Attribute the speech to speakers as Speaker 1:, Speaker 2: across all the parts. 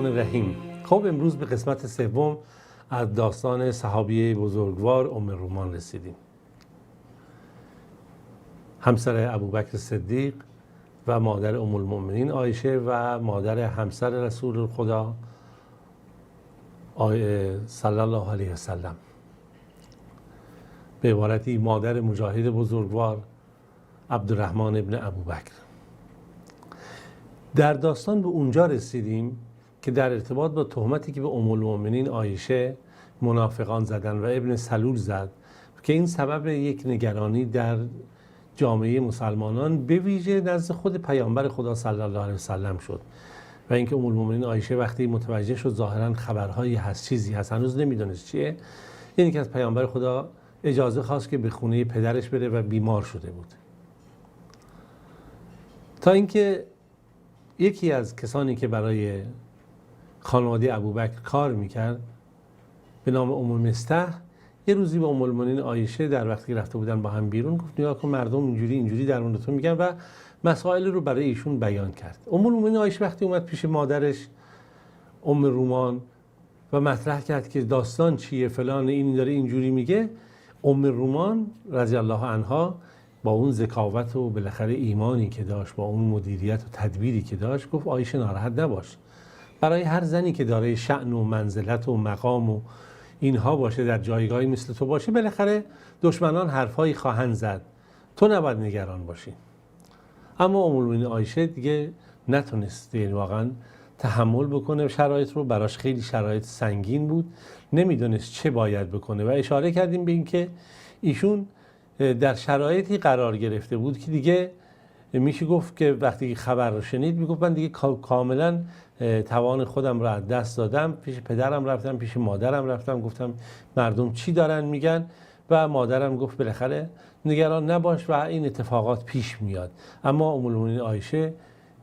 Speaker 1: الرحیم. خب امروز به قسمت سوم از داستان صحابیه بزرگوار ام رومان رسیدیم. همسر ابوبکر صدیق و مادر ام المؤمنین عایشه و مادر همسر رسول خدا صلی الله علیه وسلم، به عبارتی مادر مجاهد بزرگوار عبدالرحمن ابن ابوبکر. در داستان به اونجا رسیدیم که در ارتباط با تهمتی که به ام المؤمنین عایشه منافقان زدن و ابن سلول زد که این سبب یک نگرانی در جامعه مسلمانان به ویژه نزد خود پیامبر خدا صلی الله علیه وسلم شد و اینکه ام المؤمنین عایشه وقتی متوجه شد ظاهرا خبرهایی هست، چیزی هست، هنوز نمیدونست چیه، اینی که از پیامبر خدا اجازه خواست که به خونه پدرش بره و بیمار شده بود. تا اینکه یکی از کسانی که برای خانواده ابوبکر کار میکرد به نام ام مستح یه روزی به ام المؤمنین عایشه در وقتی رفته بودن با هم بیرون گفت نگاه کن مردم اینجوری در مورد تو میگن و مسائل رو برای ایشون بیان کرد. ام المؤمنین عایشه وقتی اومد پیش مادرش ام رومان و مطرح کرد که داستان چیه فلان، این داره اینجوری میگه، ام رومان رضی الله عنها با اون ذکاوت و بالاخره ایمانی که داشت، با اون مدیریت و تدبیری که داشت، گفت عایشه ناراحت نباش. برای هر زنی که داره شأن و منزلت و مقام و اینها باشه، در جایگاهی مثل تو باشه، بالاخره دشمنان حرفایی خواهند زد، تو نباید نگران باشی. اما ام المؤمنین عایشه دیگه نتونست واقعا تحمل بکنه شرایط رو، براش خیلی شرایط سنگین بود، نمیدونست چه باید بکنه و اشاره کردیم به این که ایشون در شرایطی قرار گرفته بود که دیگه میشه گفت که وقتی خبر رو شنید میگفت من دیگه کاملا توان خودم رو از دست دادم، پیش پدرم رفتم، پیش مادرم رفتم، گفتم مردم چی دارن میگن و مادرم گفت بالاخره نگران نباش و این اتفاقات پیش میاد. اما ام المؤمنین عایشه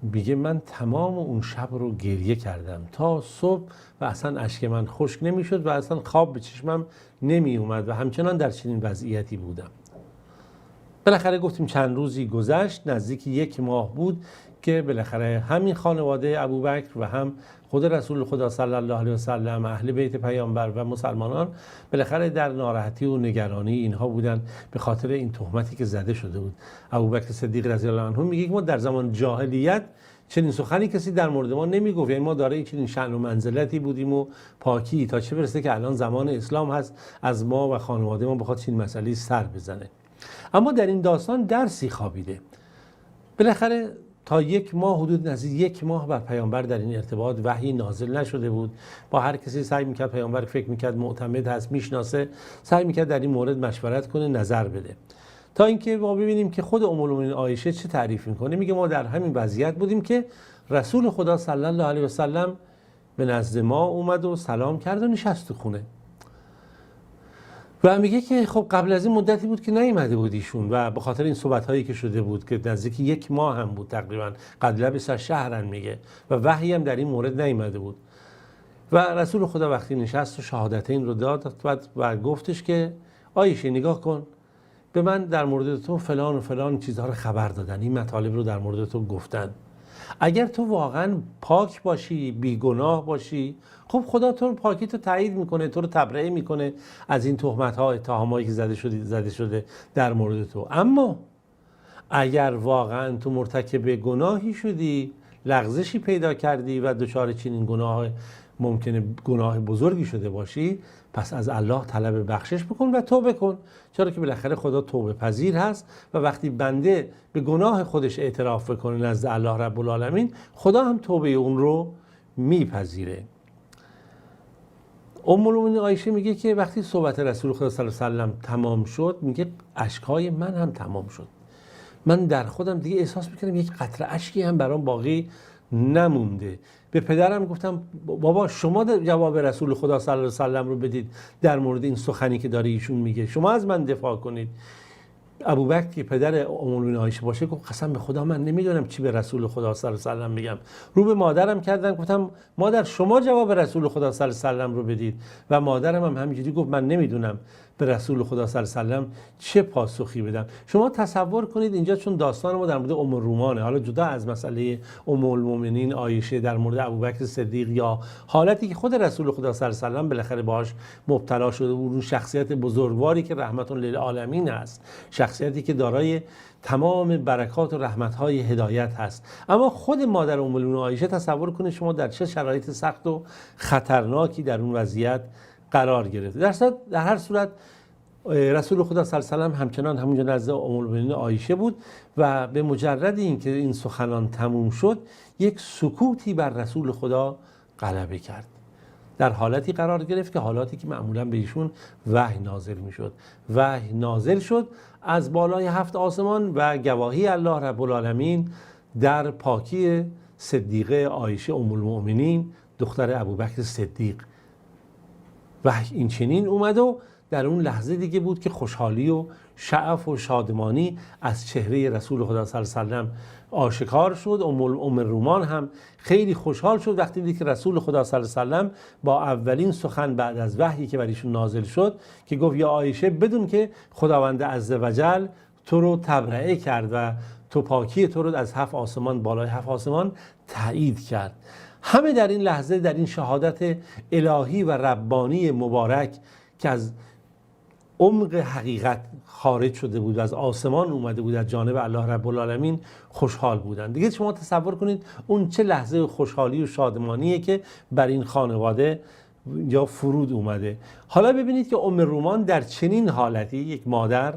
Speaker 1: میگه من تمام اون شب رو گریه کردم تا صبح و اصلا اشک من خشک نمیشد و اصلا خواب به چشمم نمی اومد و همچنان در چنین وضعیتی بودم. بالاخره گفتیم چند روزی گذشت، نزدیک 1 ماه بود که بالاخره همین خانواده ابوبکر و هم خود رسول خدا صلی الله علیه و سلم، اهل بیت پیامبر و مسلمانان بالاخره در ناراحتی و نگرانی اینها بودن به خاطر این تهمتی که زده شده بود. ابوبکر صدیق رضی الله عنه میگه که ما در زمان جاهلیت چنین سخنی کسی در مورد ما نمیگفت، یعنی ما داره چنین شأن و منزلتی بودیم و پاکی، تا چه برسه که الان زمان اسلام هست از ما و خانواده ما بخواد چنین مسئله سر بزنه. اما در این داستان درسی خوابیده. بالاخره تا 1 ماه، حدود نزدیک 1 ماه بر پیامبر در این ارتباط وحی نازل نشده بود. با هر کسی سعی میکرد، پیامبر فکر میکرد معتمد هست، میشناسه، سعی میکرد در این مورد مشورت کنه، نظر بده. تا اینکه ما ببینیم که خود ام المؤمنین عایشه چه تعریف میکنه. میگه ما در همین وضعیت بودیم که رسول خدا صلی الله علیه و سلم به نزد ما اومد و سلام کرد و نشست تو خونه. و میگه که خب قبل از این مدتی بود که نیامده بود ایشون و به خاطر این صحبت‌هایی که شده بود که نزدیک 1 ماه هم بود تقریبا، قد لبس شهرن میگه، و وحی هم در این مورد نیامده بود. و رسول خدا وقتی نشست و شهادتین رو داد و گفتش که عایشه نگاه کن، به من در مورد تو فلان و فلان چیزها رو خبر دادن، این مطالب رو در مورد تو گفتن. اگر تو واقعا پاک باشی، بیگناه باشی، خب خدا تو رو پاکی تو تایید میکنه، تو رو تبرئه میکنه از این تهمت‌ها، اتهامایی که زده شده در مورد تو. اما اگر واقعا تو مرتکب گناهی شدی، لغزشی پیدا کردی و دچار چنین گناه، ممکنه گناه بزرگی شده باشی، پس از الله طلب بخشش بکن و توبه کن، چرا که بالاخره خدا توبه پذیر هست و وقتی بنده به گناه خودش اعتراف بکنه نزد الله رب العالمین، خدا هم توبه اون رو میپذیره. ام المؤمنین عایشه میگه که وقتی صحبت رسول خدا صلی الله علیه و سلم تمام شد، میگه اشکهای من هم تمام شد. من در خودم دیگه احساس میکنم یک قطره اشکی هم برام باقی نمونده. به پدرم گفتم بابا شما جواب رسول خدا صلی الله علیه و سلم رو بدید در مورد این سخنی که داره ایشون میگه، شما از من دفاع کنید. ابوبکر که پدر ام المؤمنین عایشه باشه گفت قسم به خدا من نمیدونم چی به رسول خدا صلی الله علیه و سلم میگم. رو به مادرم کردن، گفتم مادر شما جواب رسول خدا صلی الله علیه و سلم رو بدید و مادرم هم همینجوری گفت من نمیدونم. به رسول خدا صلی الله علیه و سلم چه پاسخی بدم. شما تصور کنید اینجا چون داستان ما در مورد ام الرومانه، حالا جدا از مسئله ام المؤمنین عایشه در مورد ابوبکر صدیق یا حالتی که خود رسول خدا صلی الله علیه و سلم بالاخره باهاش مبتلا شده بود، اون شخصیت بزرگواری که رحمت للعالمین است، شخصیتی که دارای تمام برکات و رحمت‌های هدایت هست. اما خود مادر ام المؤمنین عایشه تصور کنید شما در چه شرایط سخت و خطرناکی در اون وضعیت قرار گرفت. در هر صورت رسول خدا صلی الله علیه و سلم همچنان همونجا نزد ام المؤمنین عایشه بود و به مجرد اینکه این سخنان تموم شد یک سکوتی بر رسول خدا غلبه کرد. در حالتی قرار گرفت که حالاتی که معمولا به ایشون وحی نازل میشد. وحی نازل شد از بالای 7 آسمان و گواهی الله رب العالمین در پاکی صدیقه عایشه ام المؤمنین دختر ابوبکر صدیق. وحی این چنین اومد و در اون لحظه دیگه بود که خوشحالی و شعف و شادمانی از چهره رسول خدا صلی الله علیه و سلم آشکار شد. ام رومان هم خیلی خوشحال شد وقتی دید که رسول خدا صلی الله علیه و سلم با اولین سخن بعد از وحی که بر ایشون نازل شد که گفت یا عایشه بدون که خداوند عزوجل تو رو تبرئه کرد و تو پاکی تو رو از 7 آسمان بالای 7 آسمان تایید کرد. همه در این لحظه در این شهادت الهی و ربانی مبارک که از عمق حقیقت خارج شده بود و از آسمان اومده بود از جانب الله رب العالمین خوشحال بودند. دیگه شما تصور کنید اون چه لحظه خوشحالی و شادمانیه که بر این خانواده یا فرود اومده. حالا ببینید که ام رومان در چنین حالتی یک مادر،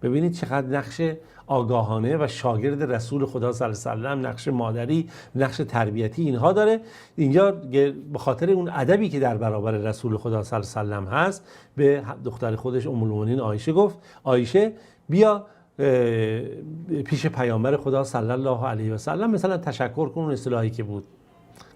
Speaker 1: ببینید چقدر نقش آگاهانه و شاگرد رسول خدا صلی الله علیه و سلم، نقش مادری، نقش تربیتی اینها داره. اینجا به خاطر اون ادبی که در برابر رسول خدا صلی الله علیه و سلم هست به دختر خودش ام المؤمنین عایشه گفت عایشه بیا پیش پیامبر خدا صلی الله علیه و سلم مثلا تشکر کن، اون اصطلاحی که بود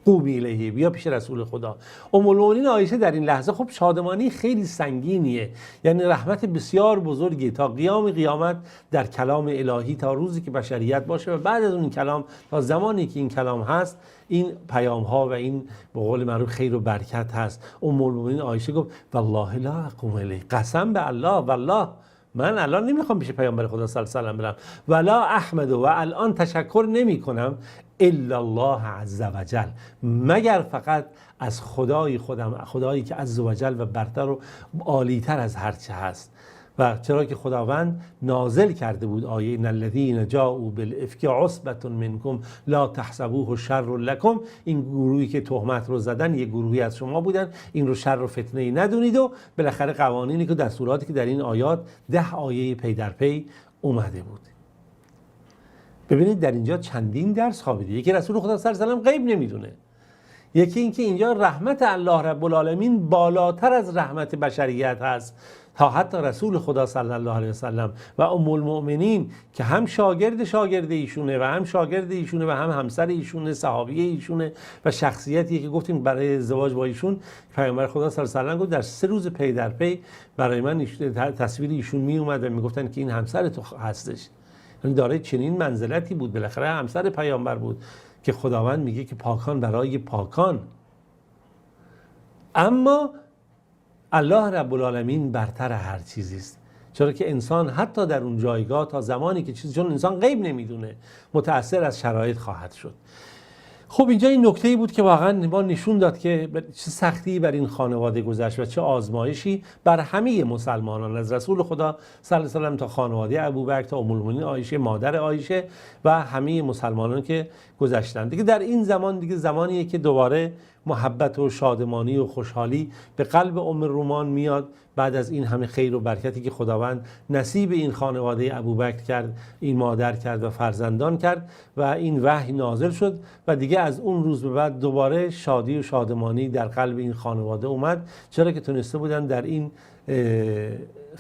Speaker 1: قومی الیه، بیا پیش رسول خدا. ام المؤمنین عایشه در این لحظه خب شادمانی خیلی سنگینیه، یعنی رحمت بسیار بزرگی تا قیام قیامت در کلام الهی تا روزی که بشریت باشه و بعد از اون کلام تا زمانی که این کلام هست این پیام ها و این به قول معروف خیر و برکت هست. ام المؤمنین عایشه گفت والله لا اقوم الیه، قسم به الله والله من الان نمیخوام پیش پیامبر خدا صلی الله علیه و سلم برم، ولا احمد و الان تشکر نمی کنم الا الله عز وجل، مگر فقط از خدای خودم، خدایی که عز وجل و برتر و عالیتر از هر چه هست. و چرا که خداوند نازل کرده بود آیه ان الذین جاءوا بالافک عصبة منکم لا تحسبوه شر لکم، این گروهی که تهمت رو زدن یک گروهی از شما بودن، این رو شر و فتنه ندونید. و بالاخره قوانینی که دستوراتی که در این آیات 10 آیه پی در پی اومده بود. ببینید در اینجا چندین درس خوابیده. یکی رسول خدا صلی الله علیه و سلم غیب نمیدونه، یکی اینکه اینجا رحمت الله رب العالمین بالاتر از رحمت بشریت هست تا حتی رسول خدا صلی الله علیه و سلم و ام المؤمنین که هم شاگرد ایشونه و هم شاگرد ایشونه و هم همسر ایشونه، صحابی ایشونه و شخصیتی که گفتیم برای ازدواج با ایشون پیامبر خدا صلی الله علیه و سلم گفت در 3 روز پی در پی برای من تصویر ایشون می اومد و میگفتن که این همسر تو هستش. یعنی دارای چنین منزلتی بود، بالاخره همسر پیامبر بود که خداوند میگه که پاکان برای پاکان. اما الله رب العالمین برتر هر چیزی است، چرا که انسان حتی در اون جایگاه تا زمانی که چون انسان غیب نمیدونه متأثر از شرایط خواهد شد. خب اینجا این نکته‌ای بود که واقعا ما نشون داد که چه سختی بر این خانواده گذشت و چه آزمایشی بر همه مسلمانان از رسول خدا صلی الله علیه و سلم تا خانواده ابوبکر تا ام المؤمنین عایشه مادر عایشه و همه مسلمانان که گذشتند. دیگه در این زمان دیگه زمانیه که دوباره محبت و شادمانی و خوشحالی به قلب ام رومان میاد بعد از این همه خیر و برکتی که خداوند نصیب این خانواده ابوبکر کرد، این مادر کرد و فرزندان کرد و این وحی نازل شد و دیگه از اون روز به بعد دوباره شادی و شادمانی در قلب این خانواده اومد، چرا که تونسته بودن در این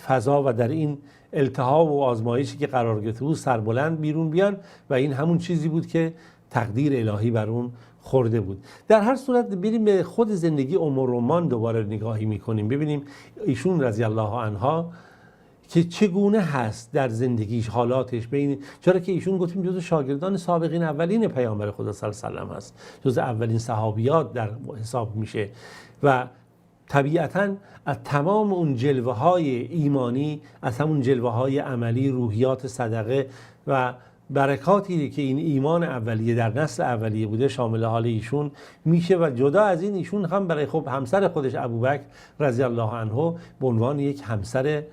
Speaker 1: فضا و در این التهاب و آزمایشی که قرار گرفته بود سربلند بیرون بیان و این همون چیزی بود که تقدیر الهی بر اون خورده بود. در هر صورت بریم به خود زندگی ام رومان دوباره نگاهی میکنیم، ببینیم ایشون رضی الله عنها که چگونه هست در زندگیش، حالاتش بین، چرا که ایشون گفتیم جزو شاگردان سابقین اولین پیامبر خدا صلی الله علیه و سلم هست، جزو اولین صحابیات در حساب میشه و طبیعتاً از تمام اون جلوه های ایمانی، از همون جلوه های عملی، روحیات صدقه و برکاتی که این ایمان اولیه در نسل اولیه بوده شامل حال ایشون میشه و جدا از این ایشون هم برای خب همسر خودش ابوبکر رضی الله عنه به عنوان یک همسر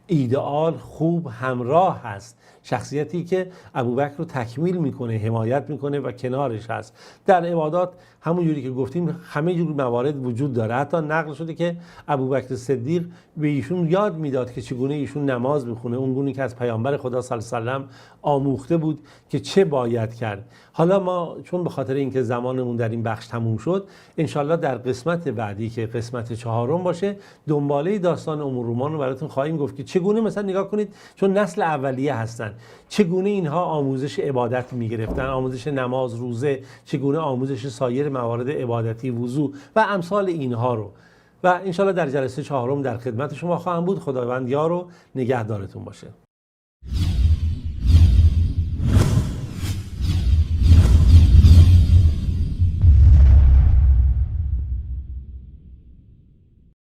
Speaker 1: ایدئال خوب همراه هست، شخصیتی که ابوبکر رو تکمیل میکنه، حمایت میکنه و کنارش هست. در عبادات همون جوری که گفتیم همه جور موارد وجود داره. حتی نقل شده که ابوبکر صدیق به ایشون یاد میداد که چگونه ایشون نماز بخونه، اون گونه که از پیامبر خدا صلی الله علیه و سلم آموخته بود که چه باید کرد. حالا ما چون به خاطر اینکه زمانمون در این بخش تموم شد، انشالله در قسمت بعدی که قسمت 4 باشه دنباله داستان ام رومان رو براتون خواهیم گفت که چگونه مثلا نگاه کنید چون نسل اولیه هستن چگونه اینها آموزش عبادت میگرفتن، آموزش نماز، روزه، چگونه آموزش سایر موارد عبادتی، وضو و امثال اینها رو. و انشالله در جلسه 4 در خدمت شما خواهم بود. خداوند یار و نگهدارتون باشه.